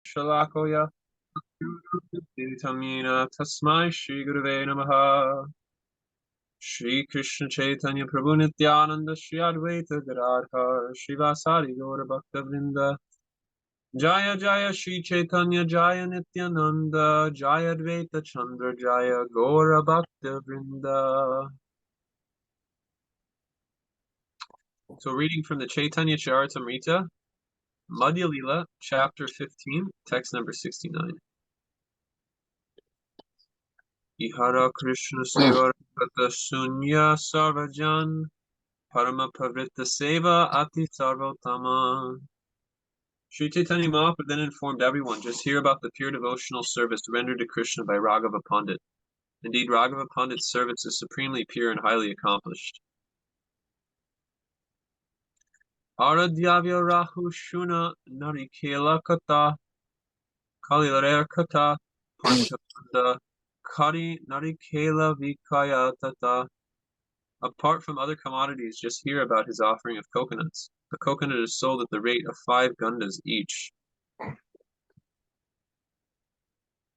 Shalakoya Tamina Tasmai Shri Guruve Namaha Shri Krishna Chaitanya Prabhu Nityananda Shri Advaita Gadadhar Shri Vasari Gaura Bhakta Vrinda Jaya Jaya Shri Chaitanya Jaya Nityananda Jaya Advaita Chandra Jaya Gaura Bhakta Vrinda. So reading from the Chaitanya Charitamrita, Madhya Lila, chapter 15, text number 69. Ihara Krishna Seva Kata Sunya Sarvajan Parama Pavrita Seva Ati Sarvotama. Sri Chaitanya Mahaprabhu then informed everyone, just hear about the pure devotional service rendered to Krishna by Rāghava Pandit. Indeed, Rāghava Pandit's service is supremely pure and highly accomplished. Aradhyavya Rahu Shuna Narikela Kata Kalilarer Kata Panchabanda Kari Narikela Vikaya Tata. Apart from other commodities, just hear about his offering of coconuts. A coconut is sold at the rate of 5 gundas each.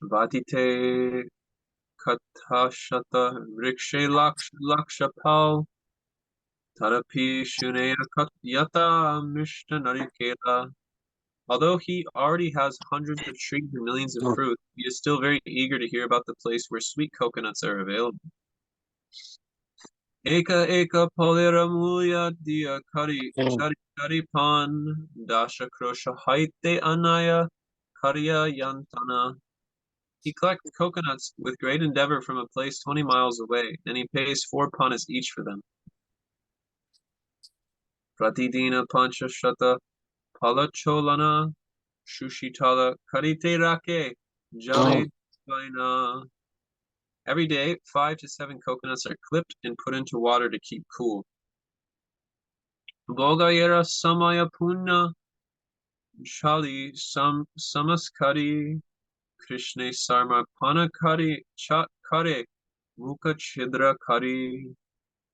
Vatite Katashata Rikshe Lakshapal Tarapi Shuneya Katyata Mishta Narikela. Although he already has hundreds of trees and millions of fruit, he is still very eager to hear about the place where sweet coconuts are available. Eka eka polera mulya dia kari pan dasha krosha haite anaya karya yantana. He collects coconuts with great endeavor from a place 20 miles away, and he pays 4 panas each for them. Pratidina pancha shata palacholana shushitala karite rake jale vaina. Every day, 5 to 7 coconuts are clipped and put into water to keep cool. Bogayera samaya punna shali samaskari Krishna sarma panakari chat kare mukha chidra kari.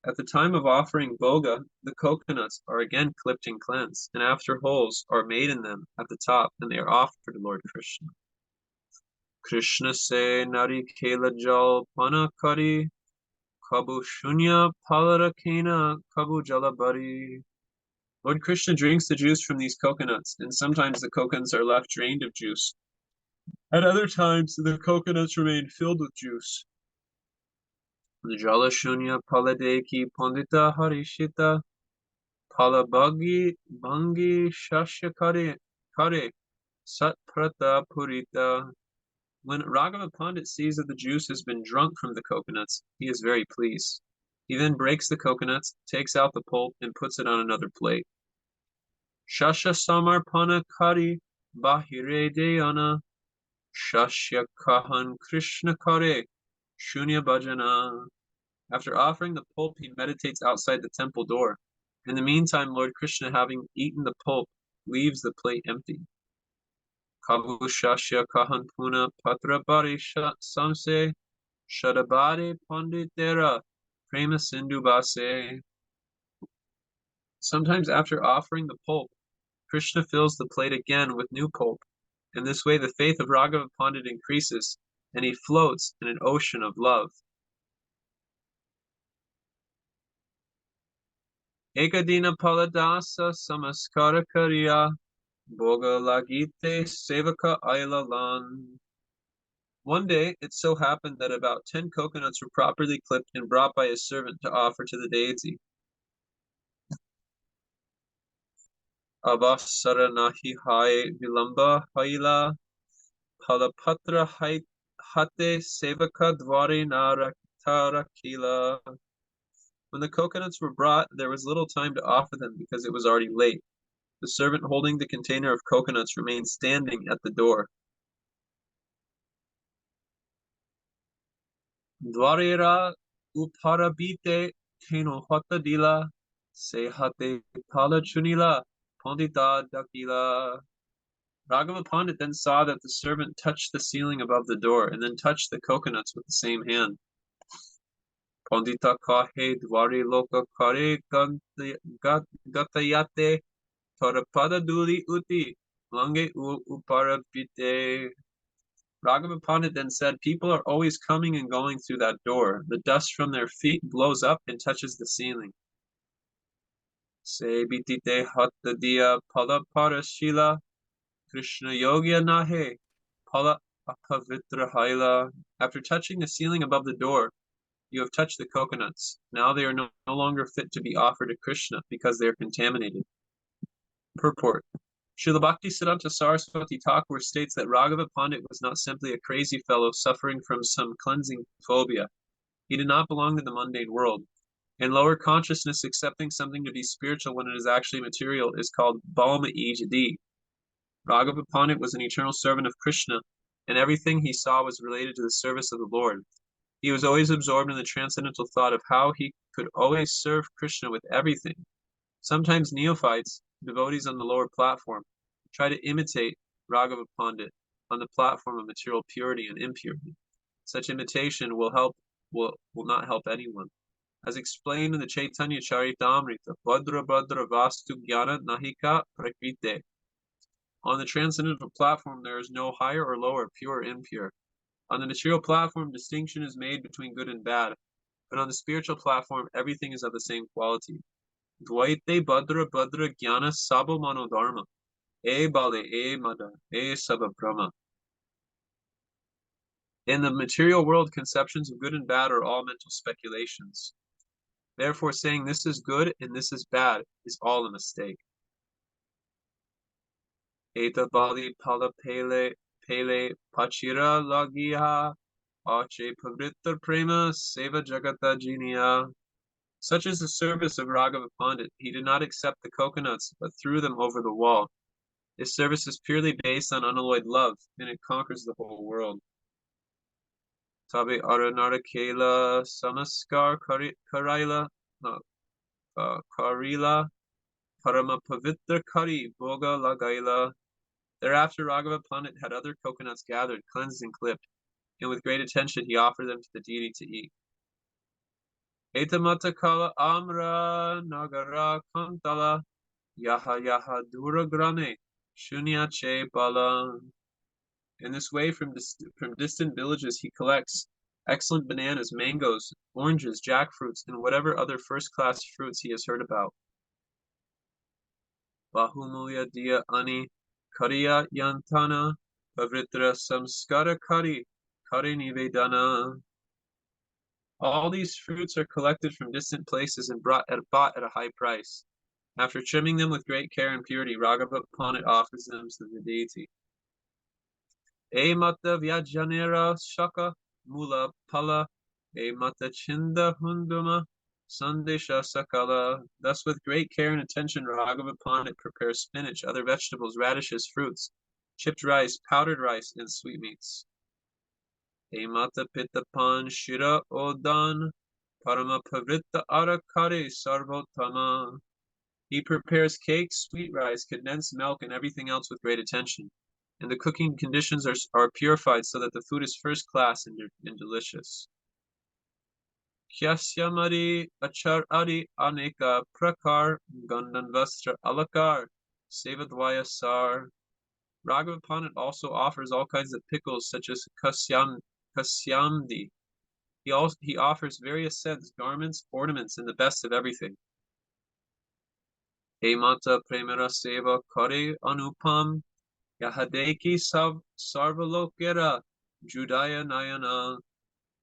At the time of offering boga, the coconuts are again clipped and cleansed, and after holes are made in them at the top, and they are offered to Lord Krishna. Krishna se narikela jal panakari kabu shunya palarakena kabu jalabari. Lord Krishna drinks the juice from these coconuts, and sometimes the coconuts are left drained of juice. At other times, the coconuts remain filled with juice. Jala shunya paladeki pandita harishita palabagi bangi shashya kare satprata purita. When Rāghava Pandit sees that the juice has been drunk from the coconuts, he is very pleased. He then breaks the coconuts, takes out the pulp, and puts it on another plate. Shasha samarpana kari bahire deyana shashya kahan krishna kare shunya bhajana. After offering the pulp, he meditates outside the temple door. In the meantime, Lord Krishna, having eaten the pulp, leaves the plate empty. Kavu shashya kahan puna patra bari samse shadabare panditera prema sindhu base. Sometimes after offering the pulp, Krishna fills the plate again with new pulp. In this way, the faith of Rāghava Pandit increases, and he floats in an ocean of love. Ekadina paladasa samaskara kariya boga lagite sevaka ailalan. One day, it so happened that about 10 coconuts were properly clipped and brought by his servant to offer to the deity. Avasara nahi hai vilamba haila palapatra hate sevaka dware nararakila. When the coconuts were brought, there was little time to offer them because it was already late. The servant holding the container of coconuts remained standing at the door. Dwarera uparabite teno hota dila se hate pala chunila pandita dakila. Rāghava Pandit then saw that the servant touched the ceiling above the door and then touched the coconuts with the same hand. Pandita kahe dwari loka kare gatayate Tarapada duli uti Lange uparapite. Rāghava Pandit then said, people are always coming and going through that door. The dust from their feet blows up and touches the ceiling. Se bitite hattadiya pala parashila Krishna yogya nahe pala apavitra haila. After touching the ceiling above the door, you have touched the coconuts. Now they are no longer fit to be offered to Krishna because they are contaminated. Purport. Srila Bhakti Siddhanta Saraswati Thakur states that Rāghava Pandit was not simply a crazy fellow suffering from some cleansing phobia. He did not belong to the mundane world. In lower consciousness, accepting something to be spiritual when it is actually material is called balma ejadi. Rāghava Pandit was an eternal servant of Krishna, and everything he saw was related to the service of the Lord. He was always absorbed in the transcendental thought of how he could always serve Krishna with everything. Sometimes neophytes, devotees on the lower platform, try to imitate Rāghava Pandit on the platform of material purity and impurity. Such imitation will not help anyone. As explained in the Chaitanya Charitamrita, Bhadra Bhadra Vastu Jnana Nahika Prakrite. On the transcendental platform, there is no higher or lower, pure or impure. On the material platform, distinction is made between good and bad, but on the spiritual platform, everything is of the same quality. Dvaite Bhadra Bhadra Jnana Sabo Manodharma. E Bale E Mada E Sabha Brahma. In the material world, conceptions of good and bad are all mental speculations. Therefore, saying this is good and this is bad is all a mistake. Eta Bali Pala Pele Pele Pachira Lagiha Ache Pavritta Prema Seva Jagata Jinia. Such is the service of Rāghava Pandit. He did not accept the coconuts, but threw them over the wall. His service is purely based on unalloyed love, and it conquers the whole world. Tabe Aranara Samaskar Karila Karila Parama Pavitra Kari Boga Lagaila. Thereafter, Rāghava Pandit had other coconuts gathered, cleansed, and clipped, and with great attention he offered them to the deity to eat. Etamata Kala Amra Nagara Kantala Yaha Yaha Dura Grame Shunya Che Bala. In this way, from distant villages, he collects excellent bananas, mangoes, oranges, jackfruits, and whatever other first-class fruits he has heard about. Bahumuya Dia Ani Kariya Yantana Pavritra Samskara Kari Nivedana. All these fruits are collected from distant places and bought at a high price. After trimming them with great care and purity, Rāghava Pandit offers them to the deity. E mata Vyajanera Shaka Mula Pala E mata Chinda Hunduma Sandesha Sakala. Thus, with great care and attention, Rāghava Pandit prepares spinach, other vegetables, radishes, fruits, chipped rice, powdered rice, and sweetmeats. E mata Pitapan Shira Odan Parama Pavrita Arakare Sarvotama. He prepares cakes, sweet rice, condensed milk, and everything else with great attention. And the cooking conditions are purified so that the food is first class and delicious. Kyasyamari Acharari Aneka Prakar Gandan Vastra Alakar Sevadvayasar. Rāghava Pandit also offers all kinds of pickles such as kasyamdi. He offers various scents, garments, ornaments, and the best of everything. Hemata Premara Seva Kare Anupam Yahadeki Sarvalokera Judaya Nayana.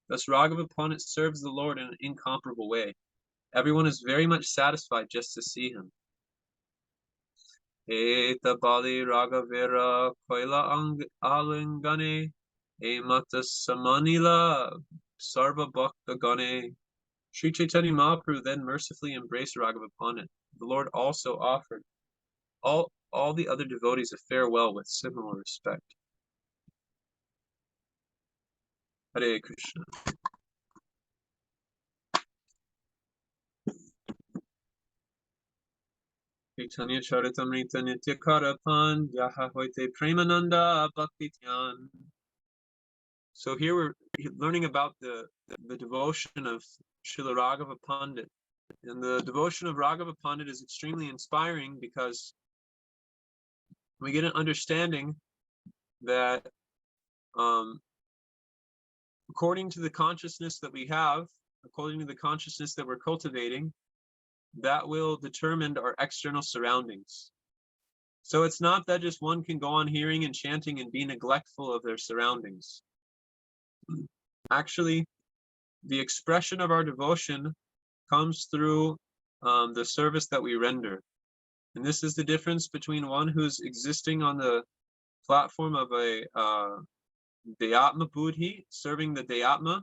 Thus Rāghava Pandit serves the Lord in an incomparable way. Everyone is very much satisfied just to see him. Eta Bali Raghavera Koila Alingane Emata Samanila Sarva Bhakta Gane. Sri Chaitanya Mahaprabhu then mercifully embraced Rāghava Pandit. The Lord also offered all the other devotees a farewell with similar respect. Hare Krishna. Chaitanya Charitamrita Nitya Karapan Yaha Hoite Premananda Bhaktityan. So here we're learning about the devotion of Srila Rāghava Pandit. And the devotion of Rāghava Pandit is extremely inspiring because we get an understanding that according to the consciousness that we have, according to the consciousness that we're cultivating, that will determine our external surroundings. So it's not that just one can go on hearing and chanting and be neglectful of their surroundings. Actually, the expression of our devotion comes through the service that we render. And this is the difference between one who's existing on the platform of a Deyatma Buddhi, serving the Deyatma,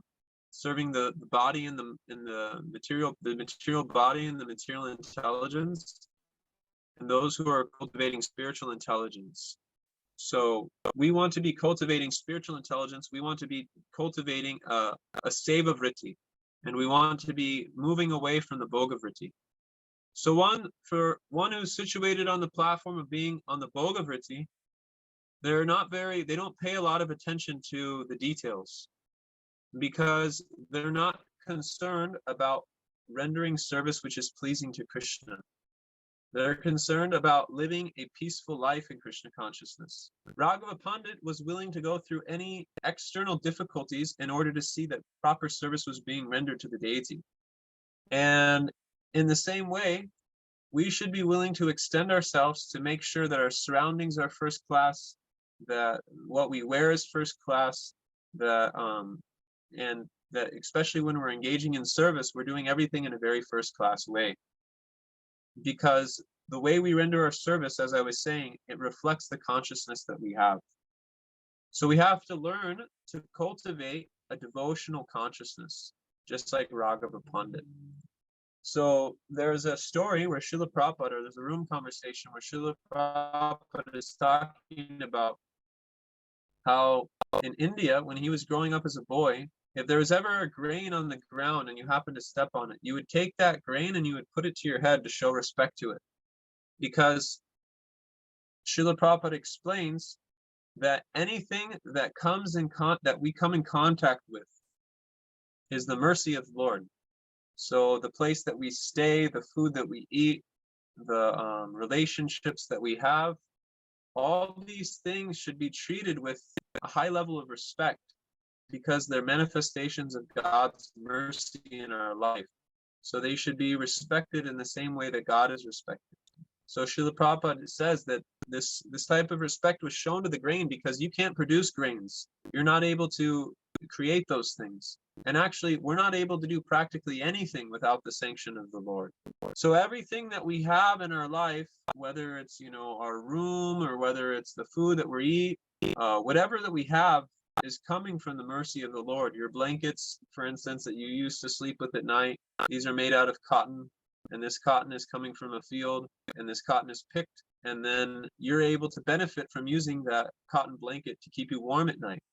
serving the body and the material body and the material intelligence, and those who are cultivating spiritual intelligence. So we want to be cultivating spiritual intelligence. We want to be cultivating a seva vritti, and we want to be moving away from the bhoga vritti. So for one who's situated on the platform of being on the bhoga vritti, they don't pay a lot of attention to the details, because they're not concerned about rendering service which is pleasing to Krishna. They're concerned about living a peaceful life in Krishna consciousness. Rāghava Pandit was willing to go through any external difficulties in order to see that proper service was being rendered to the deity. And in the same way, we should be willing to extend ourselves to make sure that our surroundings are first class, that what we wear is first class, and that especially when we're engaging in service, we're doing everything in a very first class way. Because the way we render our service, as I was saying, it reflects the consciousness that we have. So we have to learn to cultivate a devotional consciousness, just like Rāghava Pandit. So there's a story where Srila Prabhupada, or there's a room conversation where Srila Prabhupada is talking about how in India, when he was growing up as a boy, if there was ever a grain on the ground and you happened to step on it, you would take that grain and you would put it to your head to show respect to it. Because Srila Prabhupada explains that anything that comes that we come in contact with is the mercy of the Lord. So the place that we stay, the food that we eat, the relationships that we have, all these things should be treated with a high level of respect, because they're manifestations of God's mercy in our life. So they should be respected in the same way that God is respected. So Srila Prabhupada says that this type of respect was shown to the grain because you can't produce grains. You're not able to create those things. And actually, we're not able to do practically anything without the sanction of the Lord. So everything that we have in our life, whether it's, our room, or whether it's the food that we eat, whatever that we have, is coming from the mercy of the Lord. Your blankets, for instance, that you used to sleep with at night, these are made out of cotton, and this cotton is coming from a field, and this cotton is picked, and then you're able to benefit from using that cotton blanket to keep you warm at night.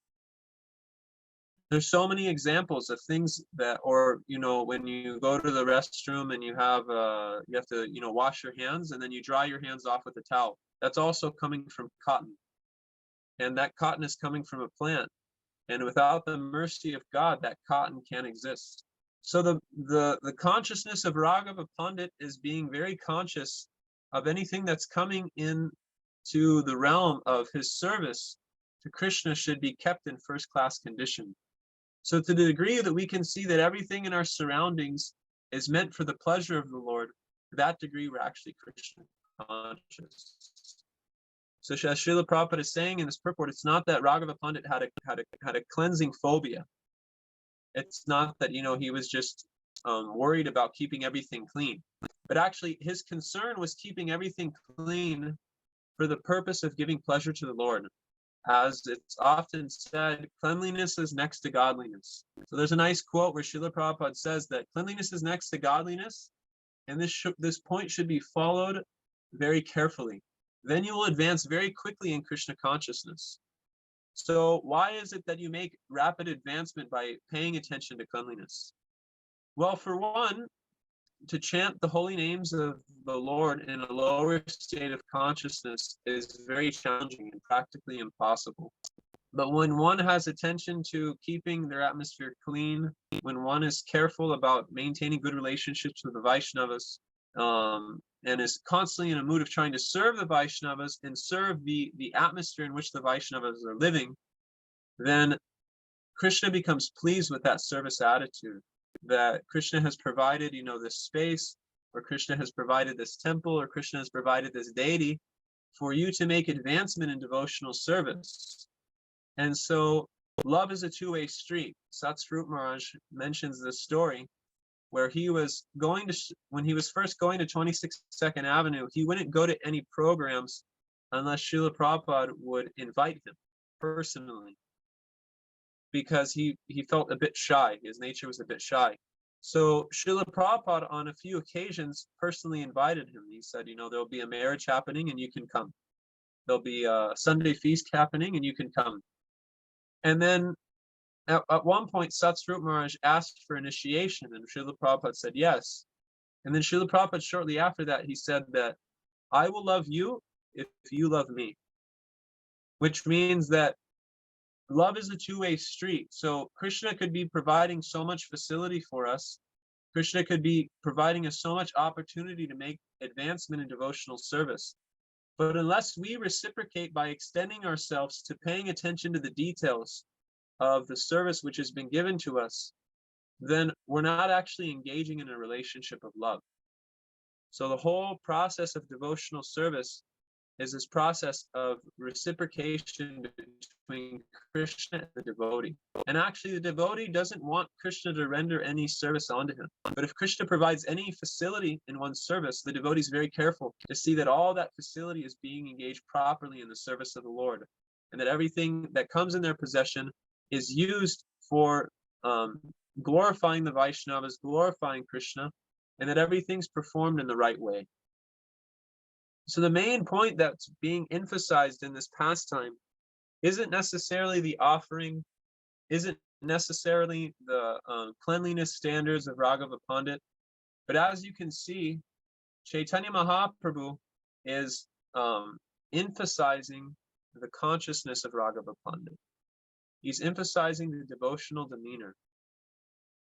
There's so many examples of things that, or when you go to the restroom and you have to wash your hands, and then you dry your hands off with a towel. That's also coming from cotton, and that cotton is coming from a plant. And without the mercy of God, that cotton can't exist. So the consciousness of Rāghava Pandit is being very conscious of anything that's coming in to the realm of his service to Krishna should be kept in first-class condition. So to the degree that we can see that everything in our surroundings is meant for the pleasure of the Lord, to that degree we're actually Krishna conscious. So as Srila Prabhupada is saying in this purport, it's not that Rāghava Pandit had a cleansing phobia. It's not that he was just worried about keeping everything clean, but actually his concern was keeping everything clean for the purpose of giving pleasure to the Lord. As it's often said, cleanliness is next to godliness. So there's a nice quote where Srila Prabhupada says that cleanliness is next to godliness, and this point should be followed very carefully. Then you will advance very quickly in Krishna consciousness. So why is it that you make rapid advancement by paying attention to cleanliness? Well, for one, to chant the holy names of the Lord in a lower state of consciousness is very challenging and practically impossible. But when one has attention to keeping their atmosphere clean, when one is careful about maintaining good relationships with the Vaishnavas, and is constantly in a mood of trying to serve the Vaishnavas and serve the atmosphere in which the Vaishnavas are living, then Krishna becomes pleased with that service attitude, that Krishna has provided, this space, or Krishna has provided this temple, or Krishna has provided this deity for you to make advancement in devotional service. And so love is a two-way street. Satsvarup Maharaj mentions this story where he was going to, when he was first going to 26th Avenue, he wouldn't go to any programs unless Srila Prabhupada would invite him personally, because he felt a bit shy. His nature was a bit shy. So Srila Prabhupada on a few occasions personally invited him. He said, there'll be a marriage happening and you can come. There'll be a Sunday feast happening and you can come. And then at one point, Satsvarup Maharaj asked for initiation, and Srila Prabhupada said yes. And then Srila Prabhupada, shortly after that, he said that I will love you if you love me, which means that love is a two-way street. So Krishna could be providing so much facility for us. Krishna could be providing us so much opportunity to make advancement in devotional service. But unless we reciprocate by extending ourselves to paying attention to the details of the service which has been given to us, then we're not actually engaging in a relationship of love. So the whole process of devotional service is this process of reciprocation between Krishna and the devotee. And actually the devotee doesn't want Krishna to render any service onto him. But if Krishna provides any facility in one's service, the devotee is very careful to see that all that facility is being engaged properly in the service of the Lord, and that everything that comes in their possession is used for glorifying the Vaishnavas, glorifying Krishna, and that everything's performed in the right way. So the main point that's being emphasized in this pastime isn't necessarily the offering, isn't necessarily the cleanliness standards of Rāghava Pandit, but as you can see, Chaitanya Mahaprabhu is emphasizing the consciousness of Rāghava Pandit. He's emphasizing the devotional demeanor.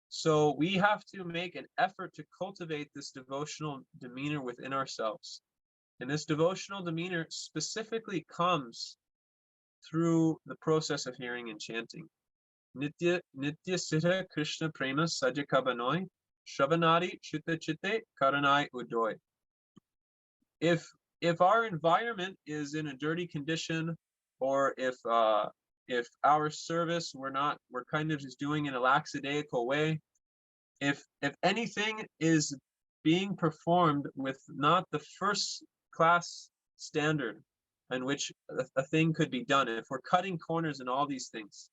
So we have to make an effort to cultivate this devotional demeanor within ourselves. And this devotional demeanor specifically comes through the process of hearing and chanting. Nitya Siddha Krishna Prema Sajja Kabanoi Shravanadi Chitta Chitte Karanai Udoy. If our environment is in a dirty condition, or if our service we're kind of just doing in a lackadaisical way, if anything is being performed with not the first class standard in which a thing could be done, if we're cutting corners in all these things,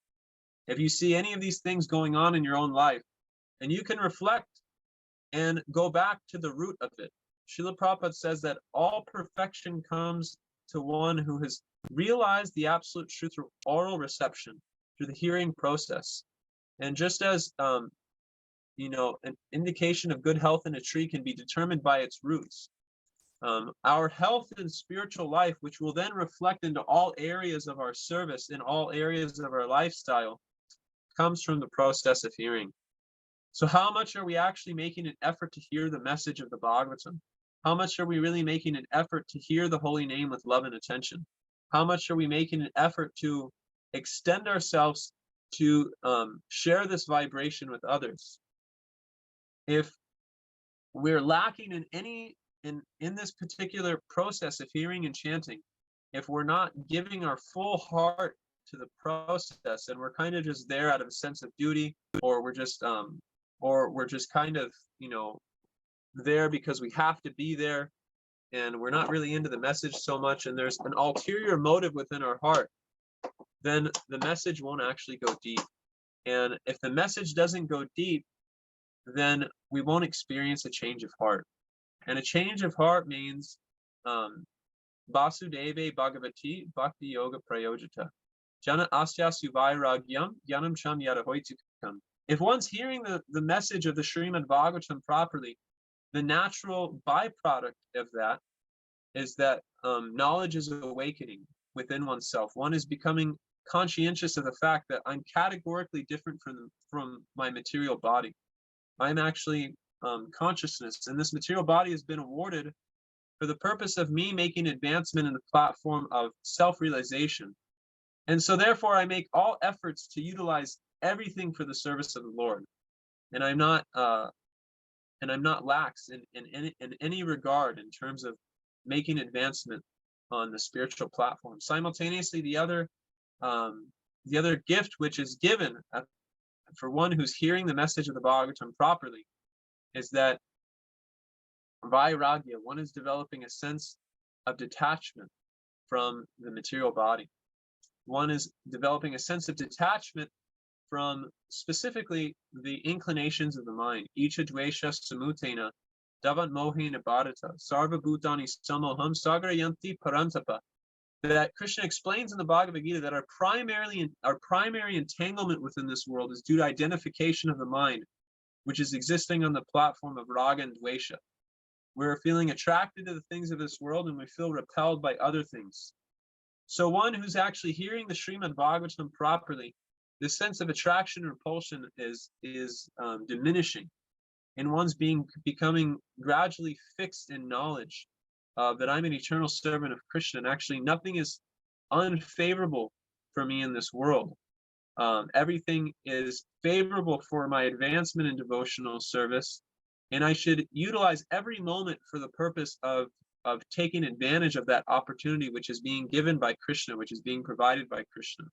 if you see any of these things going on in your own life, and you can reflect and go back to the root of it. Srila Prabhupada says that all perfection comes to one who has realized the absolute truth through oral reception, through the hearing process. And just as an indication of good health in a tree can be determined by its roots, our health and spiritual life, which will then reflect into all areas of our service, in all areas of our lifestyle, comes from the process of hearing. So how much are we actually making an effort to hear the message of the Bhagavatam? How much are we really making an effort to hear the holy name with love and attention? How much are we making an effort to extend ourselves to share this vibration with others? If we're lacking in this particular process of hearing and chanting, if we're not giving our full heart to the process, and we're kind of just there out of a sense of duty, or we're just kind of there because we have to be there, and we're not really into the message so much, and there's an ulterior motive within our heart, then the message won't actually go deep. And if the message doesn't go deep, then we won't experience a change of heart. And a change of heart means Vasudeve Bhagavati Bhakti Yoga Prayojita Jana Asya Suvairagyam Yanam Cham Yadahoitukam. If one's hearing the message of the Srimad Bhagavatam properly, the natural byproduct of that is that knowledge is awakening within oneself. One is becoming conscientious of the fact that I'm categorically different from my material body. I'm actually consciousness, and this material body has been awarded for the purpose of me making advancement in the platform of self-realization. And so therefore I make all efforts to utilize everything for the service of the Lord. And I'm not lax in any regard in terms of making advancement on the spiritual platform. Simultaneously, the other gift which is given for one who's hearing the message of the Bhagavatam properly is that vairagya, one is developing a sense of detachment from the material body. One is developing a sense of detachment from specifically the inclinations of the mind. Icha dvesha samutena davat mohena bharata sarva bhutani samoham sagarayanti parantapa. That Krishna explains in the Bhagavad Gita that our primary entanglement within this world is due to identification of the mind, which is existing on the platform of raga and dvesha. We're feeling attracted to the things of this world and we feel repelled by other things. So one who's actually hearing the Srimad Bhagavatam properly, this sense of attraction and repulsion is diminishing, and one's becoming gradually fixed in knowledge that I'm an eternal servant of Krishna, and actually nothing is unfavorable for me in this world. Everything is favorable for my advancement in devotional service, and I should utilize every moment for the purpose of taking advantage of that opportunity which is being given by Krishna, which is being provided by Krishna.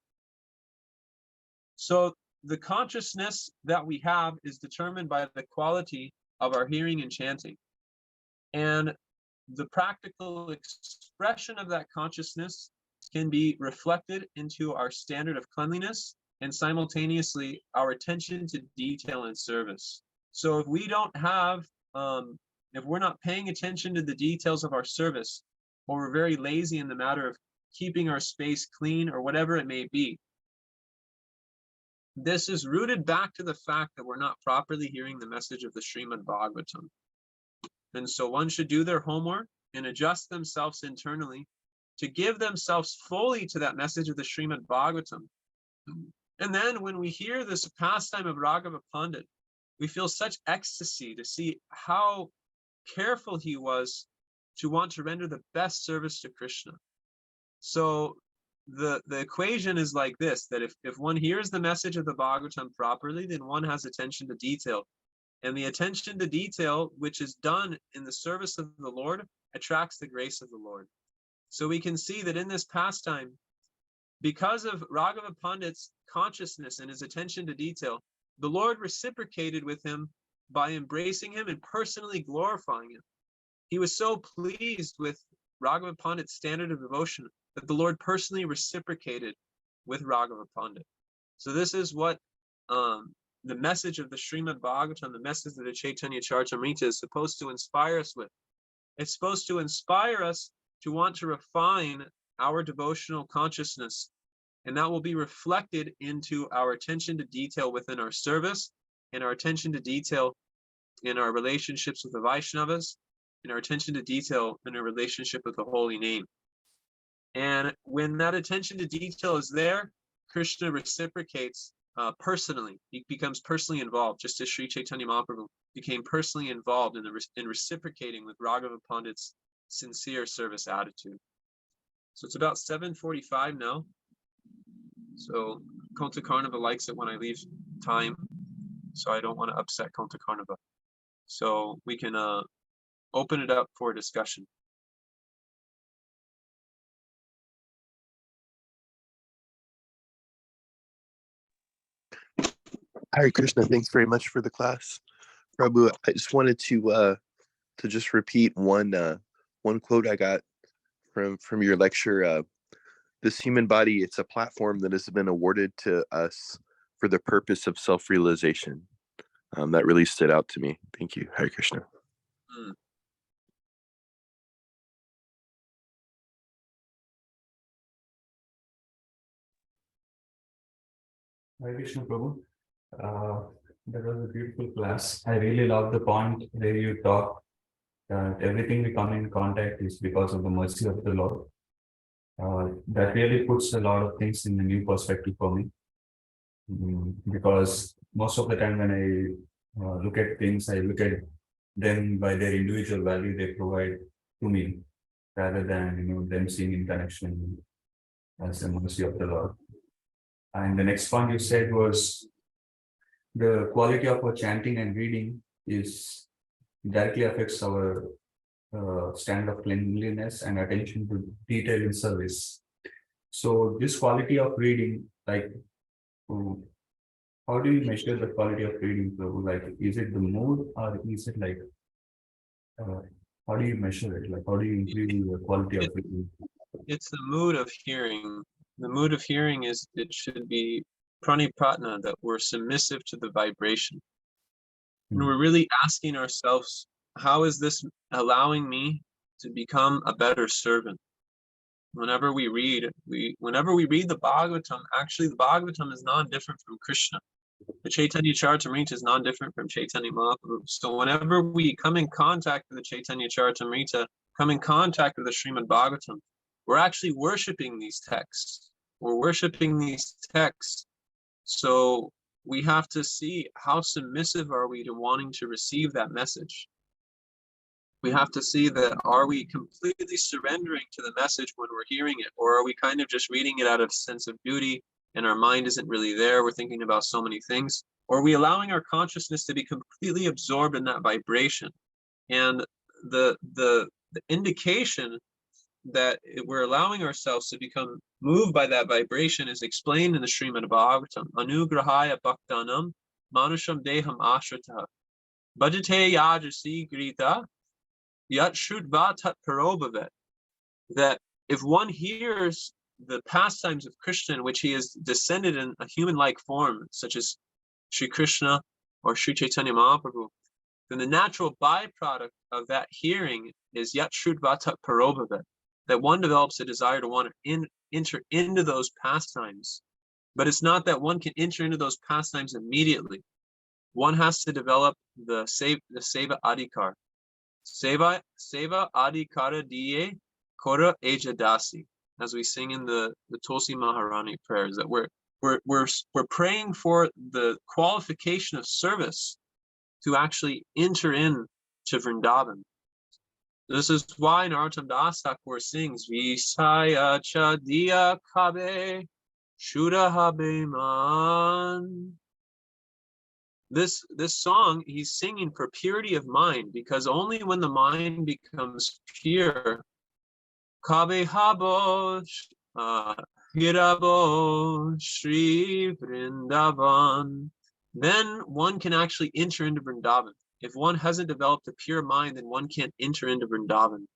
So the consciousness that we have is determined by the quality of our hearing and chanting. And the practical expression of that consciousness can be reflected into our standard of cleanliness and simultaneously our attention to detail and service. So if we don't have, if we're not paying attention to the details of our service, or we're very lazy in the matter of keeping our space clean or whatever it may be, this is rooted back to the fact that we're not properly hearing the message of the Srimad Bhagavatam. And so one should do their homework and adjust themselves internally to give themselves fully to that message of the Srimad Bhagavatam. And then when we hear this pastime of Rāghava Pandit, we feel such ecstasy to see how careful he was to want to render the best service to Krishna. So the equation is like this, that if one hears the message of the Bhagavatam properly, then one has attention to detail. And the attention to detail, which is done in the service of the Lord, attracts the grace of the Lord. So we can see that in this pastime, because of Rāghava Pandit's consciousness and his attention to detail, the Lord reciprocated with him by embracing him and personally glorifying him. He was so pleased with Rāghava Pandit's standard of devotion that the Lord personally reciprocated with Rāghava Pandit. So this is what the message of the Srimad Bhagavatam, the message of the Chaitanya Charitamrita is supposed to inspire us with. It's supposed to inspire us to want to refine our devotional consciousness, and that will be reflected into our attention to detail within our service, and our attention to detail in our relationships with the Vaishnavas, and our attention to detail in our relationship with the holy name. And when that attention to detail is there, Krishna reciprocates personally. He becomes personally involved, just as Sri Chaitanya Mahaprabhu became personally involved in reciprocating with Rāghava Pandit's sincere service attitude. So it's about 7:45 now. So Konta Karnava likes it when I leave time, so I don't want to upset Konta Karnava. So we can open it up for discussion. Hare Krishna, thanks very much for the class. Prabhu, I just wanted to just repeat one quote I got from your lecture. This human body, it's a platform that has been awarded to us for the purpose of self-realization. That really stood out to me. Thank you. Hare Krishna. Hare Krishna Prabhu. That was a beautiful class. I really love the point where you talk that everything we come in contact is because of the mercy of the Lord. That really puts a lot of things in a new perspective for me. Because most of the time when I look at things, I look at them by their individual value they provide to me, rather than them seeing in connection as the mercy of the Lord. And the next point you said was the quality of our chanting and reading is directly affects our stand of cleanliness and attention to detail in service. So this quality of reading, like, how do you measure the quality of reading, Prabhu? Like, is it the mood, or is it like, how do you measure it? Like, how do you increase the quality of reading? It's the mood of hearing. The mood of hearing is, it should be pranipratna, that we're submissive to the vibration. And we're really asking ourselves, how is this allowing me to become a better servant? Whenever we read the Bhagavatam, actually the Bhagavatam is non-different from Krishna. The Chaitanya Charitamrita is non-different from Chaitanya Mahaprabhu. So whenever we come in contact with the Chaitanya Charitamrita, come in contact with the Srimad Bhagavatam, we're actually worshiping these texts. We're worshiping these texts. So we have to see, how submissive are we to wanting to receive that message? We have to see that, are we completely surrendering to the message when we're hearing it, or are we kind of just reading it out of sense of duty and our mind isn't really there, we're thinking about so many things? Or are we allowing our consciousness to be completely absorbed in that vibration? And the indication that we're allowing ourselves to become moved by that vibration is explained in the Srimad Bhagavatam. Anugrahaya bhaktanam manusham deham ashrata bhajate yajasi grita yat shrutva tat parobhavet. That if one hears the pastimes of Krishna, in which he is descended in a human-like form, such as Sri Krishna or Sri Chaitanya Mahaprabhu, then the natural byproduct of that hearing is yat shrutva tat parobhavet, that one develops a desire to want to enter into those pastimes. But it's not that one can enter into those pastimes immediately. One has to develop the seva adhikar. Seva adhikara diye kora ejadasi, as we sing in the Tulsi Maharani prayers, that we're praying for the qualification of service to actually enter in to Vrindavan. This is why Narottam Das Thakur sings Visaya Chadiya Kabe Shuddha Habe Man. This song, he's singing for purity of mind, because only when the mind becomes pure, Kabe Habo Hirabo Shri Vrindavan, then one can actually enter into Vrindavan. If one hasn't developed a pure mind, then one can't enter into Vrindavan.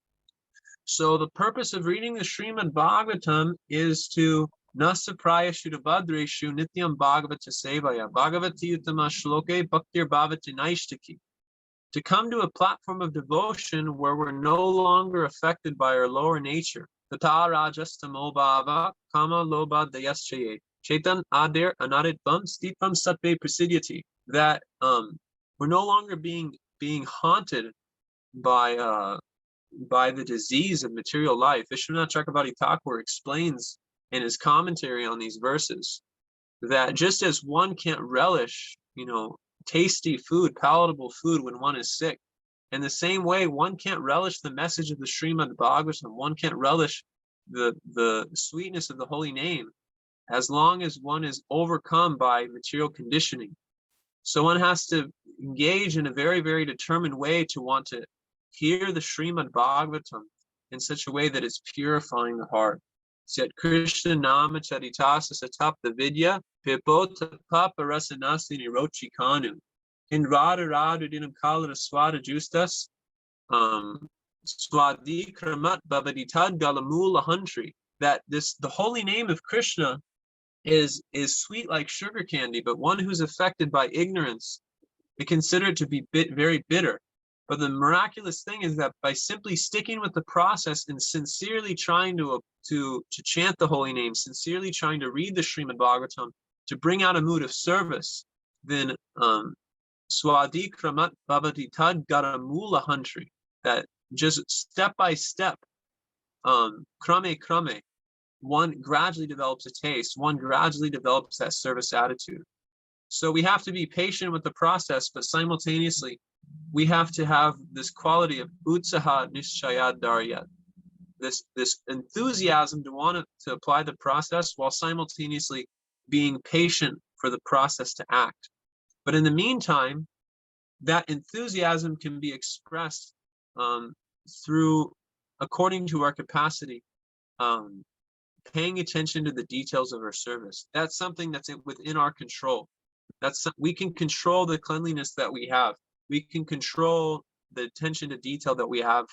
So the purpose of reading the Srimad Bhagavatam is to Nasapraya Shudabhadreshu Nityam Bhagavata Sevaya Bhagavati Uttama Shloke Bhaktir Bhavati Naishtaki. To come to a platform of devotion where we're no longer affected by our lower nature. Tata Rajastamo Bhava Kama Loba Dayaschaye Chaitan Adir Anaditvam Stipam Satve Prasidyati. That we're no longer being haunted by the disease of material life. Vishwanath Chakravarti Thakur explains in his commentary on these verses that just as one can't relish, tasty food, palatable food when one is sick, in the same way one can't relish the message of the Srimad Bhagavatam, one can't relish the sweetness of the holy name as long as one is overcome by material conditioning. So one has to engage in a very, very determined way to want to hear the Srimad Bhagavatam in such a way that it's purifying the heart. Set Krishna Nama Charitasa Satapta Vidya Pipota Papa Rasanasi Nirochi Kanu. In Radha Radha Dinam Kalada Swada Justas Swadi Kramat Babaditad Galamula Huntri. That the holy name of Krishna is sweet like sugar candy, but one who's affected by ignorance, they consider it to be very bitter. But the miraculous thing is that by simply sticking with the process and sincerely trying to chant the holy name, sincerely trying to read the Srimad Bhagavatam, to bring out a mood of service, then Swadi Kramat Bhavati Tad Garamula Huntri, that just step by step, krame, one gradually develops a taste, one gradually develops that service attitude. So we have to be patient with the process, but simultaneously we have to have this quality of utsaha nishchaya daryat, this enthusiasm to want to apply the process while simultaneously being patient for the process to act. But in the meantime, that enthusiasm can be expressed through, according to our capacity, paying attention to the details of our service. That's something that's within our control. We can control the cleanliness that we have. We can control the attention to detail that we have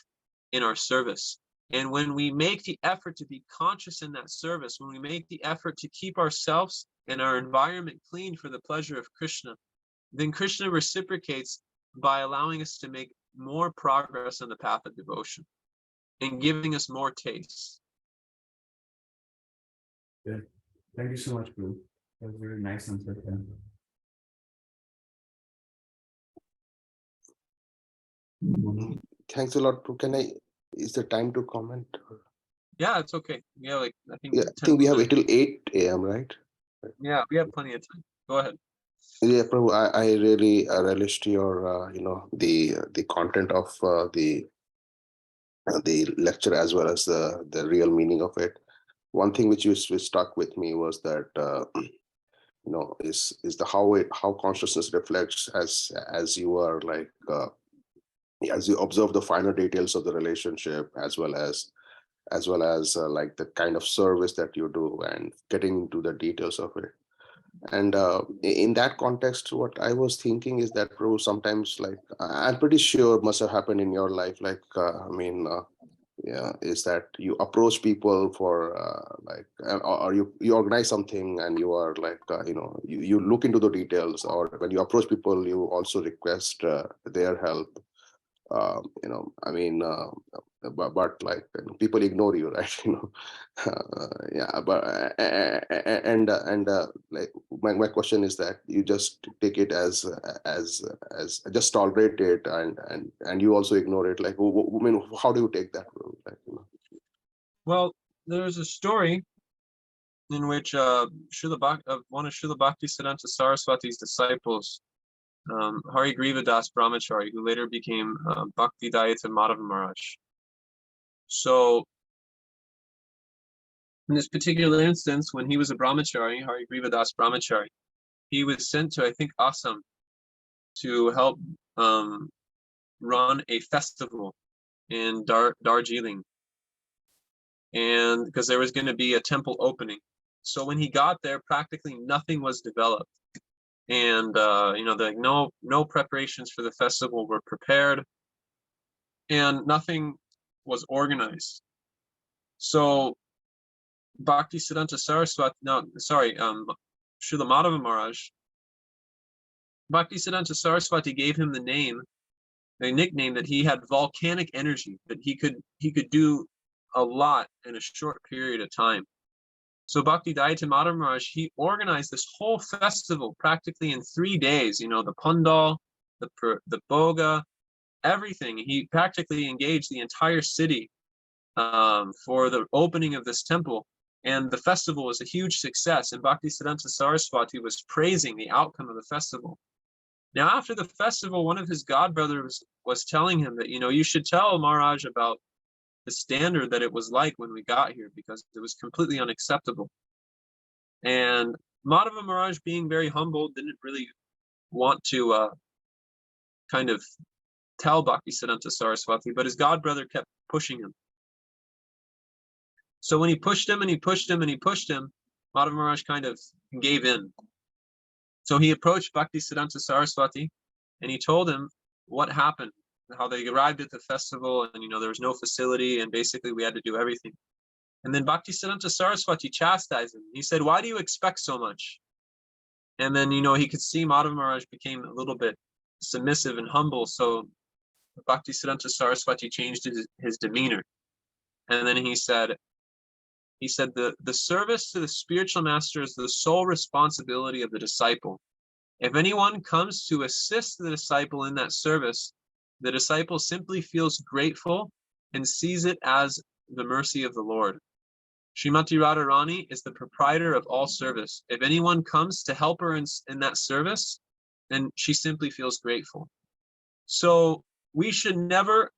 in our service. And when we make the effort to be conscious in that service, when we make the effort to keep ourselves and our environment clean for the pleasure of Krishna, then Krishna reciprocates by allowing us to make more progress on the path of devotion and giving us more taste. Yeah. Thank you so much, Prabhu. That was a very nice answer. Thanks a lot. Is the time to comment? Yeah, it's okay. Yeah, like I think. Yeah, I think we have till 8 a.m. right? Yeah, we have plenty of time. Go ahead. Yeah, Prabhu, I really relished your the content of the lecture as well as the real meaning of it. One thing which stuck with me was that is the how consciousness reflects as you are like as you observe the finer details of the relationship as well as like the kind of service that you do and getting into the details of it. And in that context, what I was thinking is that, Prabhu, sometimes like I'm pretty sure must have happened in your life, like is that you approach people for or you organize something and you are like you look into the details, or when you approach people you also request their help. But like people ignore you, right? Like my question is that you just take it as just tolerate it and you also ignore it. Like, I mean, how do you take that? Like, Well, there's a story in which one of Srila Bhaktisiddhanta Saraswati's disciples, Hari Das Brahmacari, who later became Bhakti Dayita Madhava Maharaj. So in this particular instance, when he was a brahmachari, Hari Das Brahmachari, he was sent to, I think, Assam to help run a festival in Darjeeling, and because there was going to be a temple opening. So when he got there, practically nothing was developed. And no preparations for the festival were prepared, and nothing was organized. So Bhaktisiddhanta Saraswati, Srila Madhava Maharaj, Bhaktisiddhanta Saraswati gave him a nickname that he had volcanic energy, that he could do a lot in a short period of time. So Bhakti Dayita Madhava Maharaj, he organized this whole festival practically in 3 days. The pandal, the boga, everything. He practically engaged the entire city for the opening of this temple. And the festival was a huge success. And Bhaktisiddhanta Saraswati was praising the outcome of the festival. Now, after the festival, one of his godbrothers was telling him that, you should tell Maharaj about the standard that it was like when we got here, because it was completely unacceptable. And Madhava Maharaj, being very humble, didn't really want to kind of tell Bhaktisiddhanta Saraswati, but his godbrother kept pushing him. So when he pushed him and he pushed him and he pushed him, Madhava Maharaj kind of gave in. So he approached Bhaktisiddhanta Saraswati and he told him what happened, how they arrived at the festival, and there was no facility, and basically we had to do everything. And then Bhaktisiddhanta Saraswati chastised him. He said, "Why do you expect so much?" And then he could see Madhava Maharaj became a little bit submissive and humble. So Bhaktisiddhanta Saraswati changed his demeanor. And then he said the service to the spiritual master is the sole responsibility of the disciple. If anyone comes to assist the disciple in that service, the disciple simply feels grateful and sees it as the mercy of the Lord. Srimati Radharani is the proprietor of all service. If anyone comes to help her in that service, then she simply feels grateful. So we should never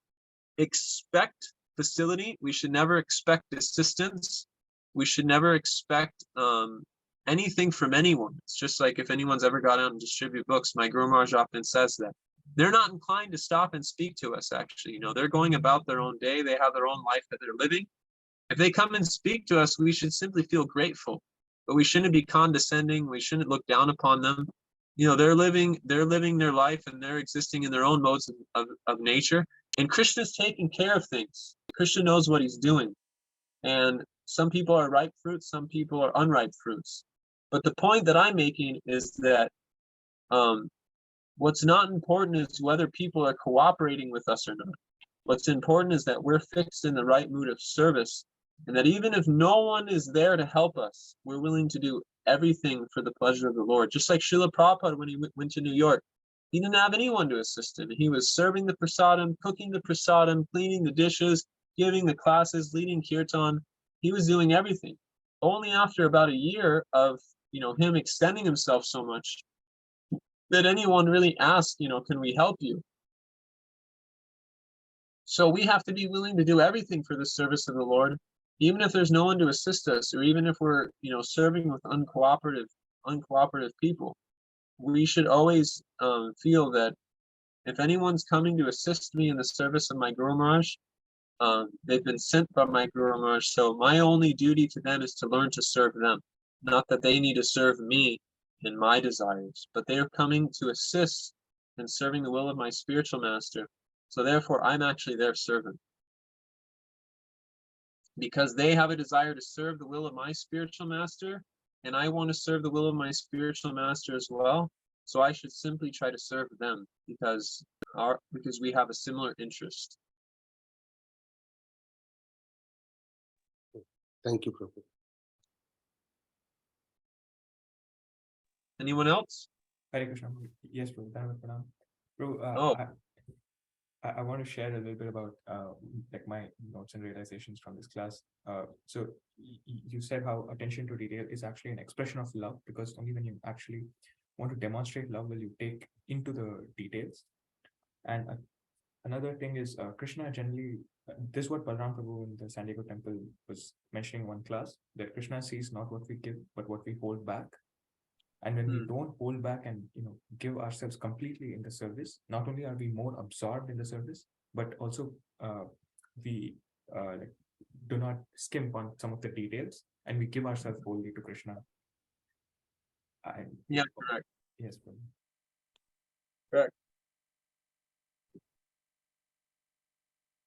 expect facility. We should never expect assistance. We should never expect anything from anyone. It's just like if anyone's ever got out and distribute books, my Guru Maharaj often says that. They're not inclined to stop and speak to us, actually. You know, they're going about their own day. They have their own life that they're living. If they come and speak to us, we should simply feel grateful. But we shouldn't be condescending. We shouldn't look down upon them. You know, they're living their life, and they're existing in their own modes of nature. And Krishna's taking care of things. Krishna knows what he's doing. And some people are ripe fruits, some people are unripe fruits. But the point that I'm making is that what's not important is whether people are cooperating with us or not. What's important is that we're fixed in the right mood of service, and that even if no one is there to help us, we're willing to do everything for the pleasure of the Lord. Just like Srila Prabhupada when he went to New York, he didn't have anyone to assist him. He was serving the prasadam, cooking the prasadam, cleaning the dishes, giving the classes, leading kirtan. He was doing everything. Only after about a year of him extending himself so much that anyone really asked, can we help you? So we have to be willing to do everything for the service of the Lord, even if there's no one to assist us, or even if we're, serving with uncooperative people. We should always feel that if anyone's coming to assist me in the service of my Guru Maharaj, they've been sent by my Guru Maharaj. So my only duty to them is to learn to serve them, not that they need to serve me in my desires, but they are coming to assist in serving the will of my spiritual master. So therefore, I'm actually their servant. Because they have a desire to serve the will of my spiritual master, and I want to serve the will of my spiritual master as well. So I should simply try to serve them because we have a similar interest. Thank you, Prabhu. Anyone else? Hare Krishna. Yes, Prabhu. Prabhu, Oh. I want to share a little bit about like my notes and realizations from this class. So you said how attention to detail is actually an expression of love, because only when you actually want to demonstrate love will you take into the details. And another thing is Krishna generally, this is what Balram Prabhu in the San Diego temple was mentioning in one class, that Krishna sees not what we give, but what we hold back. And when we don't hold back and give ourselves completely in the service, not only are we more absorbed in the service, but also we like, do not skimp on some of the details, and we give ourselves wholly to Krishna. Yeah, correct. Yes, Prabhu. Correct.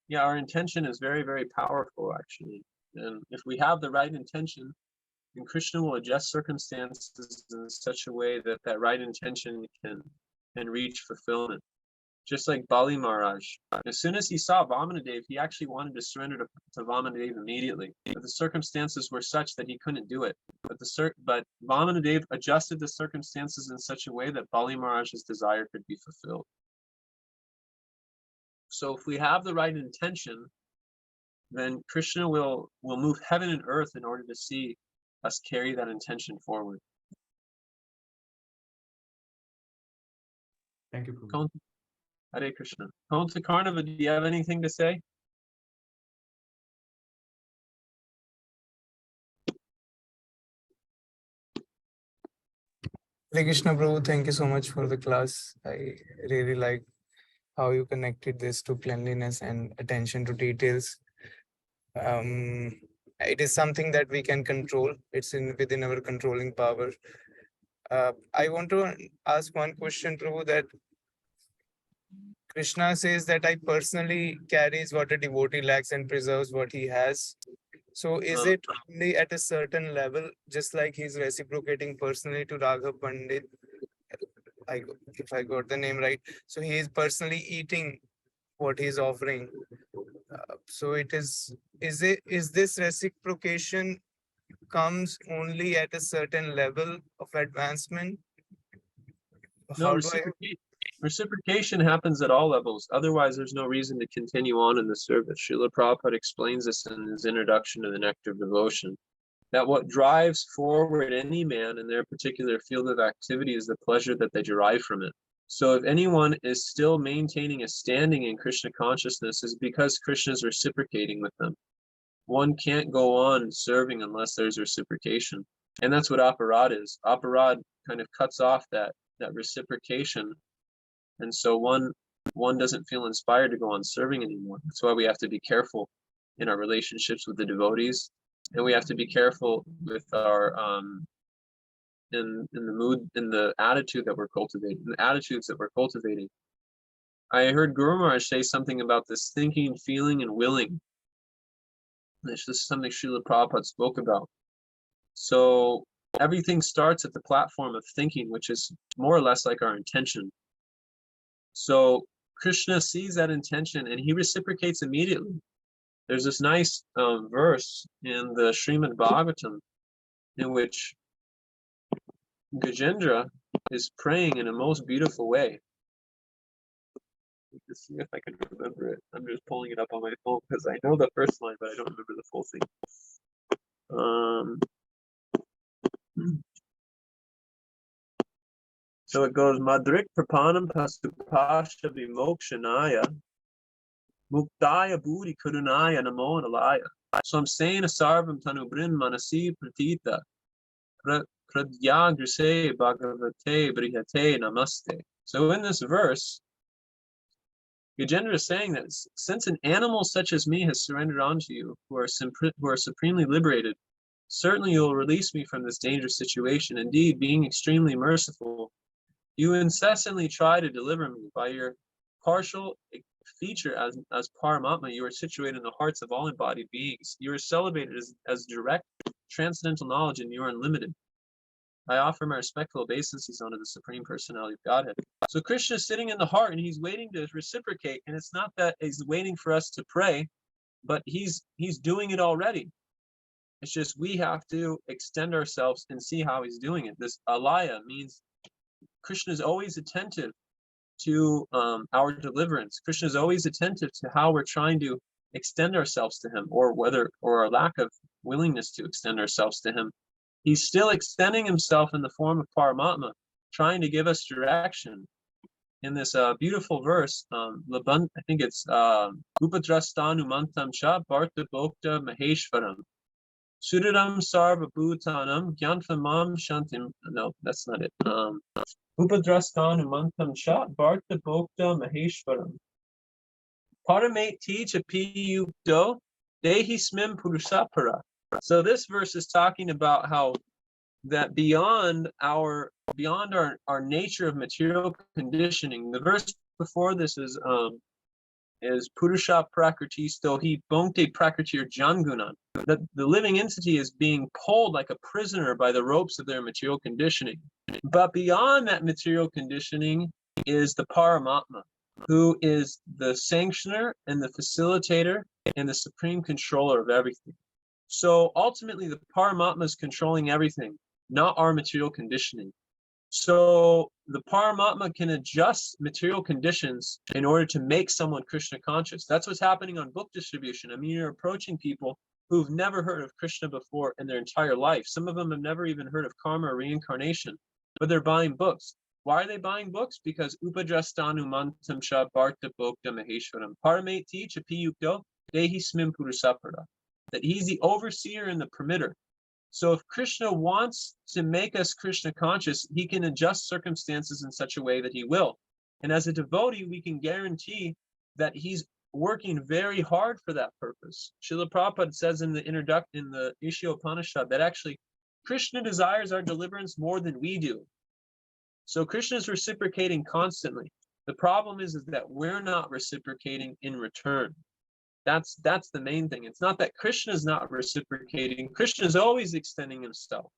Yeah, our intention is very, very powerful, actually. And if we have the right intention, then Krishna will adjust circumstances in such a way that that right intention can reach fulfillment. Just like Bali Maharaj, as soon as he saw Vamanadev, he actually wanted to surrender to Vamanadev immediately. But the circumstances were such that he couldn't do it. But Vamanadev adjusted the circumstances in such a way that Bali Maharaj's desire could be fulfilled. So if we have the right intention, then Krishna will move heaven and earth in order to see us carry that intention forward. Thank you, Prabhu. Hare Krishna. Konta Karnava, do you have anything to say? Hare Krishna Prabhu, thank you so much for the class. I really like how you connected this to cleanliness and attention to details. It is something that we can control. It's within our controlling power. I want to ask one question, Prabhu, that Krishna says that I personally carries what a devotee lacks and preserves what he has. So is it only at a certain level, just like he's reciprocating personally to Rāghava Pandit? If I got the name right. So he is personally eating what he's offering. So is this reciprocation comes only at a certain level of advancement? No, reciprocation happens at all levels. Otherwise, there's no reason to continue on in the service. Srila Prabhupada explains this in his introduction to the Nectar of Devotion, that what drives forward any man in their particular field of activity is the pleasure that they derive from it. So if anyone is still maintaining a standing in Krishna consciousness, is because Krishna is reciprocating with them. One can't go on serving unless there's reciprocation. And that's what aparad is. Aparad kind of cuts off that reciprocation. And so one doesn't feel inspired to go on serving anymore. That's why we have to be careful in our relationships with the devotees. And we have to be careful with our in the mood, in the attitude that we're cultivating, the attitudes that we're cultivating. I heard Guru Maharaj say something about this thinking, feeling, and willing. This is something Srila Prabhupada spoke about. So everything starts at the platform of thinking, which is more or less like our intention. So Krishna sees that intention and he reciprocates immediately. There's this nice verse in the Srimad Bhagavatam in which Gajendra is praying in a most beautiful way. Let's see if I can remember it. I'm just pulling it up on my phone because I know the first line, but I don't remember the full thing. So it goes, Madrik Prapanam Pasupasha Vimokshanaya Muktaya Budi Kurunaya Namo Nalaya. So I'm saying a Sarvam Tanubrin Manasi Pratita Pradyagrise Bhagavate Brihate Namaste. So in this verse, Gajendra is saying that since an animal such as me has surrendered unto you, who are supremely liberated, certainly you will release me from this dangerous situation. Indeed, being extremely merciful, you incessantly try to deliver me. By your partial feature as Paramatma, you are situated in the hearts of all embodied beings. You are celebrated as direct transcendental knowledge, and you are unlimited. I offer my respectful obeisances unto the Supreme Personality of Godhead. So Krishna is sitting in the heart and he's waiting to reciprocate. And it's not that he's waiting for us to pray, but he's doing it already. It's just we have to extend ourselves and see how he's doing it. This alaya means Krishna is always attentive to our deliverance. Krishna is always attentive to how we're trying to extend ourselves to him, or our lack of willingness to extend ourselves to him. He's still extending himself in the form of Paramatma, trying to give us direction. In this beautiful verse, I think it's Upadrastanumantam cha Bharta Bhokta Maheshwaram Sudaram Sarva Bhutanam Gyanthamam Shantim. No, that's not it. Upadrastanumantam cha Bharta Bhokta Maheshwaram Paramate teach a piyukto Dehi Smim Purusapara. So this verse is talking about how that beyond our nature of material conditioning. The verse before this is Purusha Prakriti Stohi Bhonte Prakriti or Jangunan. That the living entity is being pulled like a prisoner by the ropes of their material conditioning. But beyond that material conditioning is the Paramatma, who is the sanctioner and the facilitator and the supreme controller of everything. So ultimately, the Paramatma is controlling everything, not our material conditioning. So the Paramatma can adjust material conditions in order to make someone Krishna conscious. That's what's happening on book distribution. I mean, you're approaching people who've never heard of Krishna before in their entire life. Some of them have never even heard of karma or reincarnation, but they're buying books. Why are they buying books? Because Upadrastanu Mantam Sha Bharta Bhokta Maheshwaram Paramate Teach Apiyukto Dehi Smim Purusapara. That he's the overseer and the permitter. So if Krishna wants to make us Krishna conscious, he can adjust circumstances in such a way that he will. And as a devotee, we can guarantee that he's working very hard for that purpose. Srila Prabhupada says in the Isha Upanishad that actually Krishna desires our deliverance more than we do. So Krishna is reciprocating constantly. The problem is that we're not reciprocating in return. That's the main thing. It's not that Krishna is not reciprocating. Krishna is always extending himself.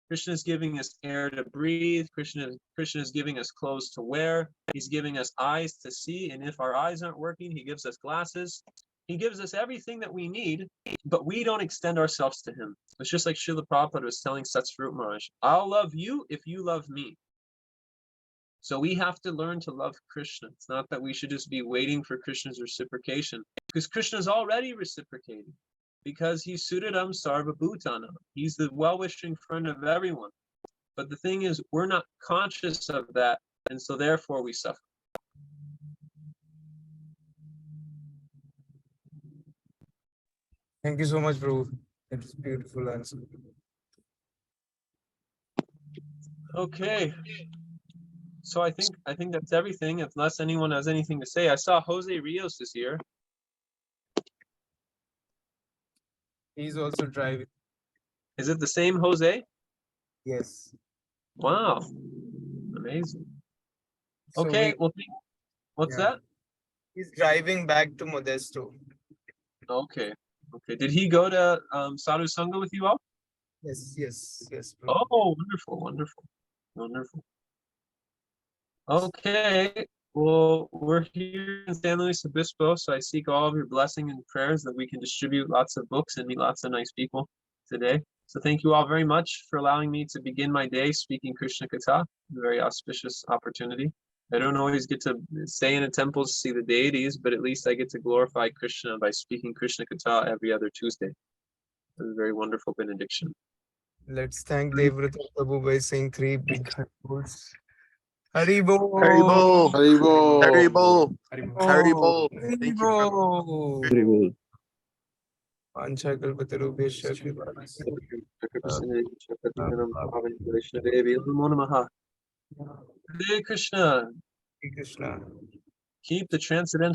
Krishna is giving us air to breathe. Krishna is giving us clothes to wear. He's giving us eyes to see. And if our eyes aren't working, he gives us glasses. He gives us everything that we need, but we don't extend ourselves to him. It's just like Srila Prabhupada was telling Satsvarup Maharaj, I'll love you if you love me. So we have to learn to love Krishna. It's not that we should just be waiting for Krishna's reciprocation, because Krishna is already reciprocating, because he's Sudaram Sarva Bhutanam. He's the well-wishing friend of everyone. But the thing is, we're not conscious of that And so therefore we suffer. Thank you so much, Prabhu. It's a beautiful answer. Okay. So I think that's everything, unless anyone has anything to say. I saw Jose Rios is here. He's also driving. Is it the same Jose? Yes. Wow. Amazing. So Okay, well, what's yeah. that? He's driving back to Modesto. Okay. Okay. Did he go to Sadhu Sangha with you all? Yes, Prabhu. Oh, wonderful, wonderful, wonderful. Okay. Well, we're here in San Luis Obispo, so I seek all of your blessing and prayers that we can distribute lots of books and meet lots of nice people today. So thank you all very much for allowing me to begin my day speaking Krishna Katha, a very auspicious opportunity. I don't always get to stay in a temple to see the deities, but at least I get to glorify Krishna by speaking Krishna Katha every other Tuesday. It's a very wonderful benediction. Let's thank Devavrata Prabhu by saying 3 big Haribol. Haribol. Haribol. Haribol. Haribol. Haribol. Thank you, Prabhu. Haribol. Pancha Kalpatarubhesha Hare Krishna. Krishna. Keep the transcendental